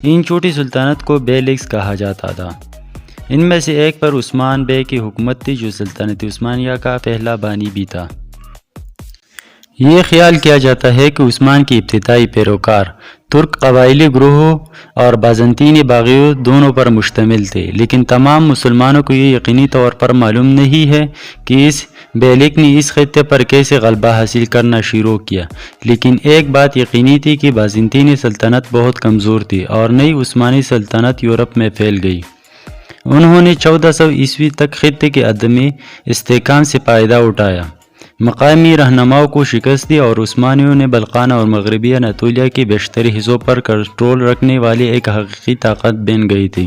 ان چھوٹی سلطنت کو بیلکس کہا جاتا تھا۔ ان میں سے ایک پر عثمان بے کی حکومت تھی جو سلطنت عثمانیہ کا پہلا بانی بھی تھا۔ یہ خیال کیا جاتا ہے کہ عثمان کی ابتدائی پیروکار ترک قبائلی گروہوں اور بازنطینی باغیوں دونوں پر مشتمل تھے، لیکن تمام مسلمانوں کو یہ یقینی طور پر معلوم نہیں ہے کہ اس بیلک نے اس خطے پر کیسے غلبہ حاصل کرنا شروع کیا۔ لیکن ایک بات یقینی تھی کہ بازنطینی سلطنت بہت کمزور تھی اور نئی عثمانی سلطنت یورپ میں پھیل گئی۔ انہوں نے 1400 عیسوی تک خطے کے عدم استحکام سے فائدہ اٹھایا، مقامی رہنماؤں کو شکست دی اور عثمانیوں نے بلقانہ اور مغربی اناطولیہ کے بیشتری حصوں پر کنٹرول رکھنے والی ایک حقیقی طاقت بن گئی تھی۔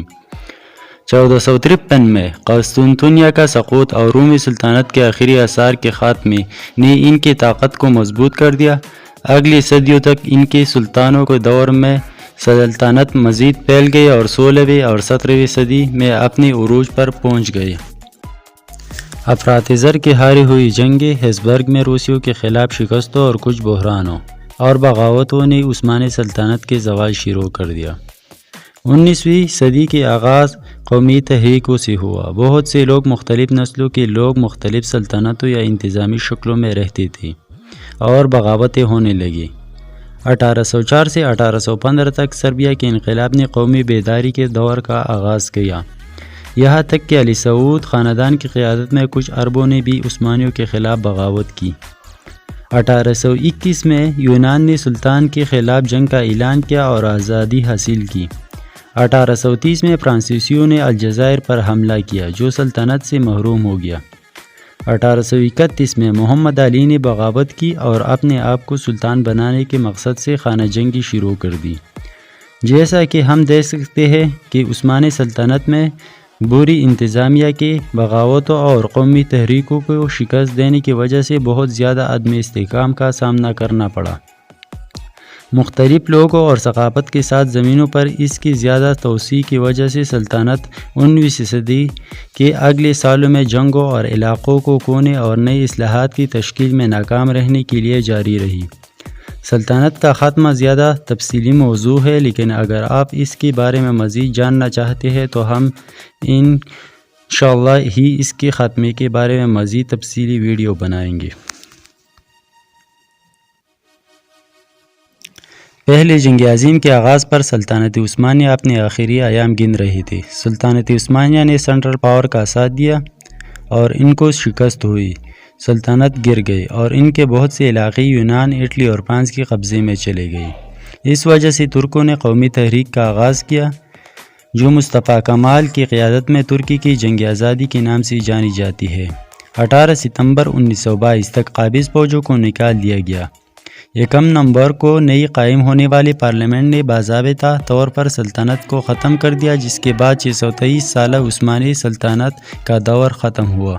1453 میں قسطنطنیہ کا سقوط اور رومی سلطنت کے آخری آثار کے خاتمے نے ان کی طاقت کو مضبوط کر دیا۔ اگلی صدیوں تک ان کے سلطانوں کے دور میں سلطنت مزید پھیل گئی اور 16ویں اور 17ویں صدی میں اپنے عروج پر پہنچ گئی۔ افراط زر کی ہاری ہوئی جنگیں، ہیبسبرگ میں روسیوں کے خلاف شکستوں اور کچھ بحرانوں اور بغاوتوں نے عثمانی سلطنت کے زوال شروع کر دیا۔ 19ویں صدی کے آغاز قومی تحریکوں سے ہوا۔ بہت سے لوگ، مختلف نسلوں کے لوگ مختلف سلطنتوں یا انتظامی شکلوں میں رہتے تھے اور بغاوتیں ہونے لگیں۔ 1804 سے 1815 تک سربیا کے انقلاب نے قومی بیداری کے دور کا آغاز کیا، یہاں تک کہ علی سعود خاندان کی قیادت میں کچھ عربوں نے بھی عثمانیوں کے خلاف بغاوت کی۔ 1821 میں یونان نے سلطان کے خلاف جنگ کا اعلان کیا اور آزادی حاصل کی۔ 1830 میں فرانسیسیوں نے الجزائر پر حملہ کیا جو سلطنت سے محروم ہو گیا۔ 1831 میں محمد علی نے بغاوت کی اور اپنے آپ کو سلطان بنانے کے مقصد سے خانہ جنگی شروع کر دی۔ جیسا کہ ہم دیکھ سکتے ہیں کہ عثمانی سلطنت میں بری انتظامیہ کے بغاوتوں اور قومی تحریکوں کو شکست دینے کی وجہ سے بہت زیادہ عدم استحکام کا سامنا کرنا پڑا۔ مختلف لوگوں اور ثقافت کے ساتھ زمینوں پر اس کی زیادہ توسیع کی وجہ سے سلطنت 19ویں صدی کے اگلے سالوں میں جنگوں اور علاقوں کو کونے اور نئی اصلاحات کی تشکیل میں ناکام رہنے کے لیے جاری رہی۔ سلطنت کا خاتمہ زیادہ تفصیلی موضوع ہے، لیکن اگر آپ اس کے بارے میں مزید جاننا چاہتے ہیں تو ہم انشاءاللہ ہی اس کے خاتمے کے بارے میں مزید تفصیلی ویڈیو بنائیں گے۔ پہلے جنگ عظیم کے آغاز پر سلطنت عثمانیہ اپنے آخری ایام گن رہی تھی۔ سلطنت عثمانیہ نے سینٹرل پاور کا ساتھ دیا اور ان کو شکست ہوئی، سلطنت گر گئی اور ان کے بہت سے علاقے یونان، اٹلی اور فرانس کے قبضے میں چلے گئے۔ اس وجہ سے ترکوں نے قومی تحریک کا آغاز کیا جو مصطفیٰ کمال کی قیادت میں ترکی کی جنگ آزادی کے نام سے جانی جاتی ہے۔ 18 ستمبر 1922 تک قابض فوجوں کو نکال دیا گیا۔ 1 نومبر کو نئی قائم ہونے والی پارلیمنٹ نے باضابطہ طور پر سلطنت کو ختم کر دیا، جس کے بعد 623 سالہ عثمانی سلطنت کا دور ختم ہوا۔